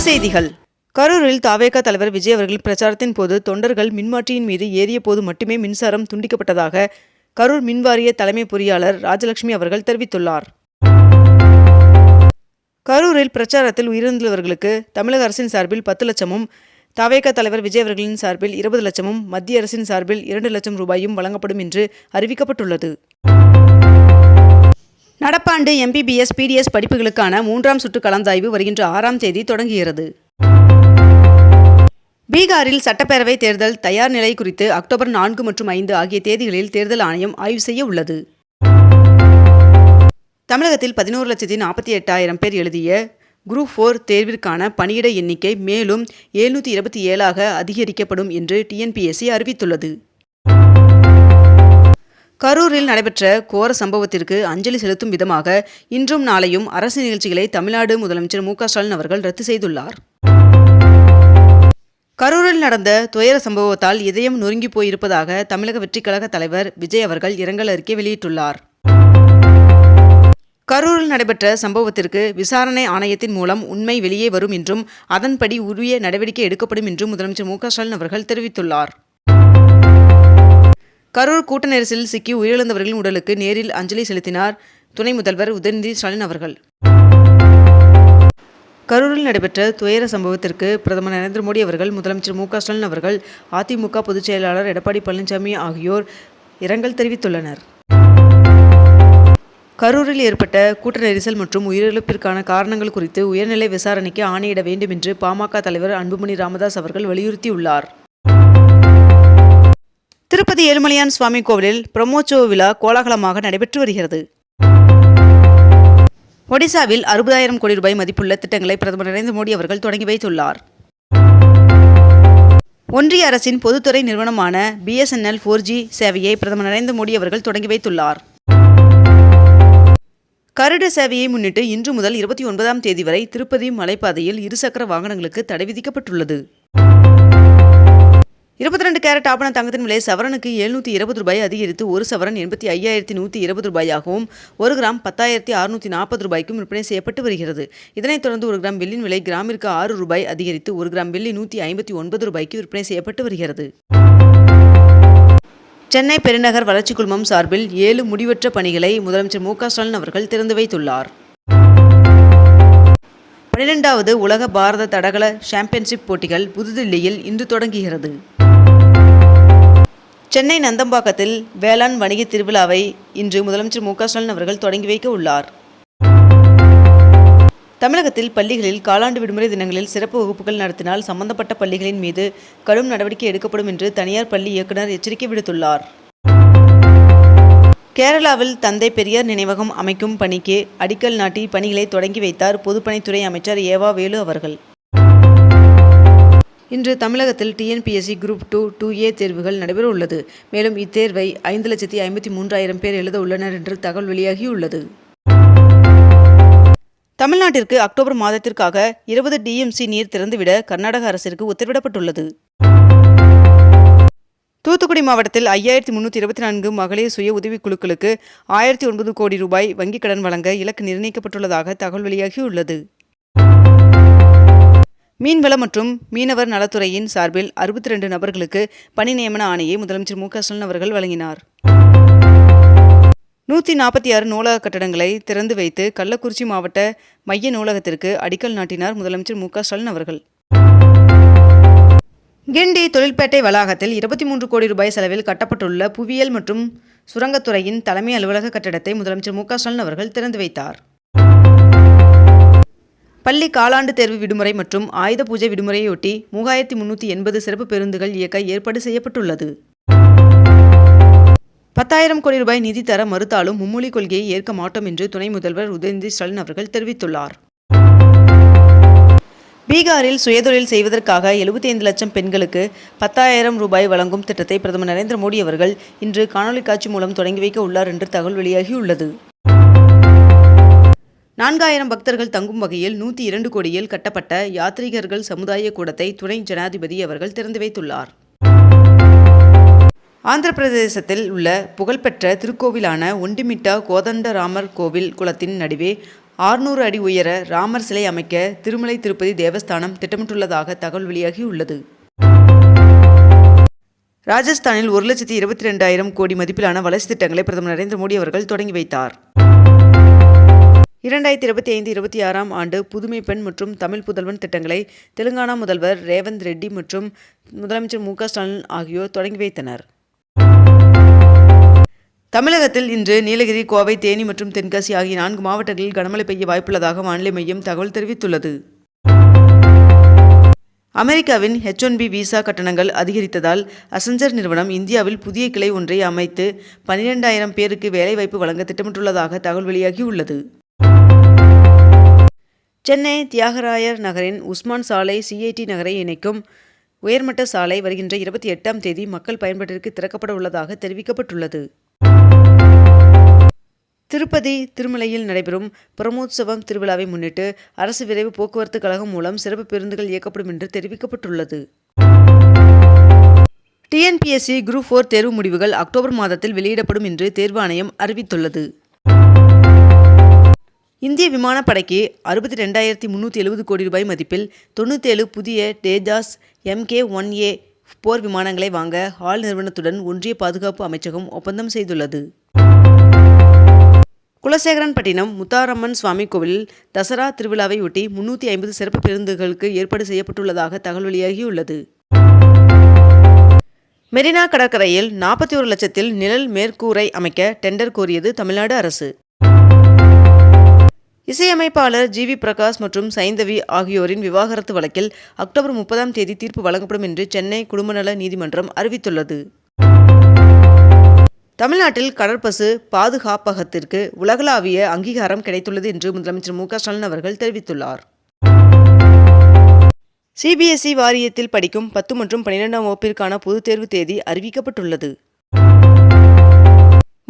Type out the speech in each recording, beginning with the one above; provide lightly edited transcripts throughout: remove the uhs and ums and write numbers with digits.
செய்திகள். கரூரில் தவேக தலைவர் விஜய் அவர்கள் பிரச்சாரத்தின் போது தொண்டர்கள் மின்மாற்றியின் மீது ஏறிய போது மட்டுமே மின்சாரம் துண்டிக்கப்பட்டதாக கரூர் மின்வாரிய தலைமை பொறியாளர் ராஜலட்சுமி அவர்கள் தெரிவித்துள்ளார். கரூரில் பிரச்சாரத்தில் உயிரிழந்தவர்களுக்கு தமிழக அரசின் சார்பில் 10 லட்சமும், தவேக தலைவர் விஜய் அவர்களின் சார்பில் 20 லட்சமும், மத்திய அரசின் சார்பில் 2 லட்சம் ரூபாயும் வழங்கப்படும் என்று அறிவிக்கப்பட்டுள்ளது. நடப்பாண்டு MBBS, PDS படிப்புகளுக்கான 3ஆம் சுற்று கலந்தாய்வு வருகின்ற 6ஆம் தேதி தொடங்குகிறது. பீகாரில் சட்டப்பேரவை தேர்தல் தயார் நிலை குறித்து அக்டோபர் 4 மற்றும் 5 ஆகிய தேதிகளில் தேர்தல் ஆணையம் ஆய்வு செய்ய உள்ளது. தமிழகத்தில் 11,48,000 பேர் எழுதிய குரூப் 4 தேர்விற்கான பணியிட எண்ணிக்கை மேலும் 727ஆக அதிகரிக்கப்படும் என்று TNPSC அறிவித்துள்ளது. கரூரில் நடைபெற்ற கோர சம்பவத்திற்கு அஞ்சலி செலுத்தும் விதமாக இன்றும் நாளையும் அரசு நிகழ்ச்சிகளை தமிழ்நாடு முதலமைச்சர் மு க ஸ்டாலின் அவர்கள் ரத்து செய்துள்ளார். கரூரில் நடந்த துயர சம்பவத்தால் இதயம் நொறுங்கி போயிருப்பதாக தமிழக வெற்றிக் கழக தலைவர் விஜய் அவர்கள் இரங்கல் அறிக்கை வெளியிட்டுள்ளார். கரூரில் நடைபெற்ற சம்பவத்திற்கு விசாரணை ஆணையத்தின் மூலம் உண்மை வெளியே வரும் என்றும் அதன்படி உரிய நடவடிக்கை எடுக்கப்படும் என்றும் முதலமைச்சர் மு க ஸ்டாலின் அவர்கள் தெரிவித்துள்ளார். கரூர் கூட்ட நெரிசலில் சிக்கி உயிரிழந்தவர்களின் உடலுக்கு நேரில் அஞ்சலி செலுத்தினார் துணை முதல்வர் உதயநிதி ஸ்டாலின் அவர்கள். கரூரில் நடைபெற்ற துயர சம்பவத்திற்கு பிரதமர் நரேந்திர மோடி அவர்கள், முதலமைச்சர் மு க ஸ்டாலின் அவர்கள், அதிமுக பொதுச் செயலாளர் எடப்பாடி பழனிசாமி ஆகியோர் இரங்கல் தெரிவித்துள்ளனர். கரூரில் ஏற்பட்ட கூட்ட நெரிசல் மற்றும் உயிரிழப்பிற்கான காரணங்கள் குறித்து உயர்நிலை விசாரணைக்கு ஆணையிட வேண்டும் என்று பாமக தலைவர் அன்புமணி ராமதாஸ் அவர்கள் வலியுறுத்தியுள்ளார். திருப்பதி ஏழுமலையான் சுவாமி கோவிலில் பிரம்மோற்சவ விழா கோலாகலமாக நடைபெற்று வருகிறது. ஒடிசாவில் 60,000 கோடி ரூபாய் மதிப்புள்ள திட்டங்களை பிரதமர் நரேந்திர மோடி அவர்கள் தொடங்கி வைத்துள்ளார். ஒன்றிய அரசின் பொதுத்துறை நிறுவனமான BSNL 4G சேவையை பிரதமர் நரேந்திர மோடி அவர்கள் தொடங்கி வைத்துள்ளார். கருட சேவையை முன்னிட்டு இன்று முதல் 29ஆம் தேதி வரை திருப்பதி மலைப்பாதையில் இருசக்கர வாகனங்களுக்கு தடை விதிக்கப்பட்டுள்ளது. 22 கேரட் ஆபண தங்கத்தின் விலை சவரனுக்கு 720 ரூபாய் அதிகரித்து 1 சவரன் 85,120 ரூபாயாகவும் 1 கிராம் 10,640 ரூபாய்க்கும் விற்பனை செய்யப்பட்டு வருகிறது. இதனைத் தொடர்ந்து 1 கிராம் வெள்ளியின் விலை கிராமிற்கு 6 ரூபாய் அதிகரித்து 1 கிராம் வெள்ளி 159 ரூபாய்க்கு விற்பனை செய்யப்பட்டு வருகிறது. சென்னை பெருநகர் வளர்ச்சி குழுமம் சார்பில் 7 முடிவற்ற பணிகளை முதலமைச்சர் மு க ஸ்டாலின் அவர்கள் திறந்து வைத்துள்ளார். 12வது உலக பாரத தடகள சாம்பியன்ஷிப் போட்டிகள் புதுதில்லியில் இன்று தொடங்குகிறது. சென்னை நந்தம்பாக்கத்தில் வேளாண் வணிக திருவிழாவை இன்று முதலமைச்சர் மு க ஸ்டாலின் அவர்கள் தொடங்கி வைக்க உள்ளார். தமிழகத்தில் பள்ளிகளில் காலாண்டு விடுமுறை தினங்களில் சிறப்பு வகுப்புகள் நடத்தினால் சம்பந்தப்பட்ட பள்ளிகளின் மீது கடும் நடவடிக்கை எடுக்கப்படும் என்று தனியார் பள்ளி இயக்குநர் எச்சரிக்கை விடுத்துள்ளார். கேரளாவில் தந்தை பெரியார் நினைவகம் அமைக்கும் பணிக்கு அடிக்கல் நாட்டி பணிகளை தொடங்கி வைத்தார் பொதுப்பணித்துறை அமைச்சர் ஏவா வேலு அவர்கள். இன்று தமிழகத்தில் TNPSC குரூப் 2, 2A தேர்வுகள் நடைபெற உள்ளது. மேலும் இத்தேர்வை 5,53,000 பேர் எழுத உள்ளனர் என்று தகவல் வெளியாகியுள்ளது. தமிழ்நாட்டிற்கு அக்டோபர் மாதத்திற்காக 20 DMC நீர் திறந்துவிட கர்நாடக அரசிற்கு உத்தரவிடப்பட்டுள்ளது. தூத்துக்குடி மாவட்டத்தில் 5,324 மகளிர் சுய உதவிக்குழுக்களுக்கு 1,009 கோடி ரூபாய் வங்கிக் கடன் வழங்க இலக்கு நிர்ணயிக்கப்பட்டுள்ளதாக தகவல் வெளியாகியுள்ளது. மீன்வள மற்றும் மீனவர் நலத்துறையின் சார்பில் 62 நபர்களுக்கு பணி நியமன ஆணையை முதலமைச்சர் மு க ஸ்டாலின் அவர்கள் வழங்கினார். 146 நூலக கட்டடங்களை திறந்து வைத்து கள்ளக்குறிச்சி மாவட்ட மைய நூலகத்திற்கு அடிக்கல் நாட்டினார் முதலமைச்சர் மு க ஸ்டாலின் அவர்கள். கிண்டி தொழில்பேட்டை வளாகத்தில் 23 கோடி ரூபாய் செலவில் கட்டப்பட்டுள்ள புவியியல் மற்றும் சுரங்கத்துறையின் தலைமை அலுவலக கட்டடத்தை முதலமைச்சர் மு க ஸ்டாலின் அவர்கள் திறந்து வைத்தார். பள்ளி காலாண்டு தேர்வு விடுமுறை மற்றும் ஆயுத பூஜை விடுமுறையொட்டி 3,380 சிறப்பு பேருந்துகள் இயக்க ஏற்பாடு செய்யப்பட்டுள்ளது. 10,000 கோடி ரூபாய் நிதி தர மறுத்தாலும் மும்மொழி கொள்கையை ஏற்க மாட்டோம் என்று துணை முதல்வர் உதயநிதி ஸ்டாலின் அவர்கள் தெரிவித்துள்ளார். பீகாரில் சுயதொழில் செய்வதற்காக 75 லட்சம் பெண்களுக்கு 10,000 ரூபாய் வழங்கும் திட்டத்தை பிரதமர் நரேந்திர மோடி அவர்கள் இன்று காணொலி காட்சி மூலம் தொடங்கி வைக்க உள்ளார் என்று தகவல் வெளியாகியுள்ளது. 4,000 பக்தர்கள் தங்கும் வகையில் 102 கோடியில் கட்டப்பட்ட யாத்ரீகர்கள் சமுதாய கூடத்தை துணை ஜனாதிபதி அவர்கள் திறந்து வைத்துள்ளார். ஆந்திர பிரதேசத்தில் உள்ள புகழ்பெற்ற திருக்கோவிலான ஒண்டிமிட்டா கோதண்டராமர் கோவில் குளத்தின் நடுவே 600 அடி உயர ராமர் சிலை அமைக்க திருமலை திருப்பதி தேவஸ்தானம் திட்டமிட்டுள்ளதாக தகவல் வெளியாகியுள்ளது. ராஜஸ்தானில் 1,22,000 கோடி மதிப்பிலான வளர்ச்சி திட்டங்களை பிரதமர் நரேந்திர மோடி அவர்கள் தொடங்கி வைத்தார். 2025-26 ஆண்டு புதுமை பெண் மற்றும் தமிழ் புதல்வன் திட்டங்களை தெலுங்கானா முதல்வர் ரேவந்த் ரெட்டி மற்றும் முதலமைச்சர் மு.க. ஸ்டாலின் ஆகியோர் தொடங்கி வைத்தனர். தமிழகத்தில் இன்று நீலகிரி, கோவை, தேனி மற்றும் தென்காசி ஆகிய 4 மாவட்டங்களில் கனமழை பெய்ய வாய்ப்புள்ளதாக வானிலை மையம் தகவல் தெரிவித்துள்ளது. அமெரிக்காவின் H-1B விசா கட்டணங்கள் அதிகரித்ததால் அசெஞ்சர் நிறுவனம் இந்தியாவில் புதிய கிளை ஒன்றை அமைத்து 12,000 பேருக்கு வேலைவாய்ப்பு வழங்க திட்டமிட்டுள்ளதாக தகவல் வெளியாகியுள்ளது. சென்னை தியாகராயர் நகரின் உஸ்மான் சாலை CIT நகரை இணைக்கும் உயர்மட்ட சாலை வருகின்ற 28ஆம் தேதி மக்கள் பயன்பாட்டிற்கு திறக்கப்பட உள்ளதாக தெரிவிக்கப்பட்டுள்ளது. திருப்பதி திருமலையில் நடைபெறும் பிரமோத்சவம் திருவிழாவை முன்னிட்டு அரசு விரைவு போக்குவரத்து கழகம் மூலம் சிறப்பு பேருந்துகள் இயக்கப்படும் என்று தெரிவிக்கப்பட்டுள்ளது. TNPSC Group 4 தேர்வு முடிவுகள் அக்டோபர் மாதத்தில் வெளியிடப்படும் என்று தேர்வு ஆணையம் அறிவித்துள்ளது. இந்திய விமானப்படைக்கு 62,370 கோடி ரூபாய் மதிப்பில் 97 புதிய தேஜாஸ் MK-1A போர் விமானங்களை வாங்க ஹால் நிறுவனத்துடன் ஒன்றிய பாதுகாப்பு அமைச்சகம் ஒப்பந்தம் செய்துள்ளது. குலசேகரன்பட்டினம் முத்தாரம்மன் சுவாமி கோவிலில் தசரா திருவிழாவை ஒட்டி 350 சிறப்பு பேருந்துகளுக்கு ஏற்பாடு செய்யப்பட்டுள்ளதாக தகவல் வெளியாகியுள்ளது. மெரினா கடற்கரையில் 41 லட்சத்தில் நிழல் மேற்கூரை அமைக்க டெண்டர் கோரியது தமிழ்நாடு அரசு. இசையமைப்பாளர் GV பிரகாஷ் மற்றும் சைந்தவி ஆகியோரின் விவாகரத்து வழக்கில் அக்டோபர் 30ஆம் தேதி தீர்ப்பு வழங்கப்படும் என்று சென்னை குடும்பநல நீதிமன்றம் அறிவித்துள்ளது. தமிழ்நாட்டில் கடற்பசு பாதுகாப்பகத்திற்கு உலகளாவிய அங்கீகாரம் கிடைத்துள்ளது என்று முதலமைச்சர் மு.க. ஸ்டாலின் அவர்கள் தெரிவித்துள்ளார். CBSE வாரியத்தில் படிக்கும் 10 மற்றும் 12ஆம் வகுப்பிற்கான பொதுத் தேர்வு தேதி அறிவிக்கப்பட்டுள்ளது.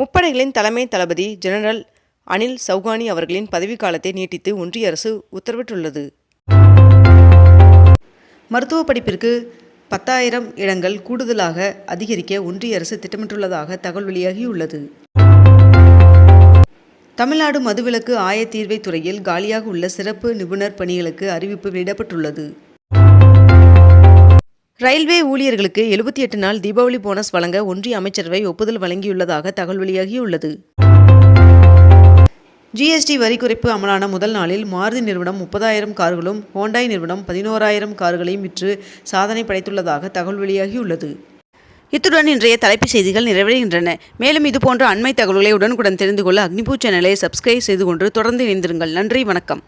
முப்படைகளின் தலைமை தளபதி ஜெனரல் அனில் சௌகானி அவர்களின் பதவிக்காலத்தை நீட்டித்து ஒன்றிய அரசு உத்தரவிட்டுள்ளது. மருத்துவ படிப்பிற்கு 10,000 இடங்கள் கூடுதலாக அதிகரிக்க ஒன்றிய அரசு திட்டமிட்டுள்ளதாக தகவல் வெளியாகியுள்ளது. தமிழ்நாடு மதுவிலக்கு ஆயத்தீர்வை துறையில் காலியாக உள்ள சிறப்பு நிபுணர் பணிகளுக்கு அறிவிப்பு வெளியிடப்பட்டுள்ளது. ரயில்வே ஊழியர்களுக்கு 78 நாள் தீபாவளி போனஸ் வழங்க ஒன்றிய அமைச்சரவை ஒப்புதல் வழங்கியுள்ளதாக தகவல் வெளியாகியுள்ளது. GST வரி குறைப்பு அமலான முதல் நாளில் மாருதி நிறுவனம் 30,000 கார்களும், ஹோண்டாய் நிறுவனம் 11,000 கார்களையும் விற்று சாதனை படைத்துள்ளதாக தகவல் வெளியாகியுள்ளது. இத்துடன் இன்றைய தலைப்புச் செய்திகள் நிறைவடைகின்றன. மேலும் இதுபோன்ற அண்மை தகவல்களை உடனுக்குடன் தெரிந்து கொள்ள அக்னிபூ சேனலை சப்ஸ்கிரைப் செய்து கொண்டு தொடர்ந்து இணைந்திருங்கள். நன்றி, வணக்கம்.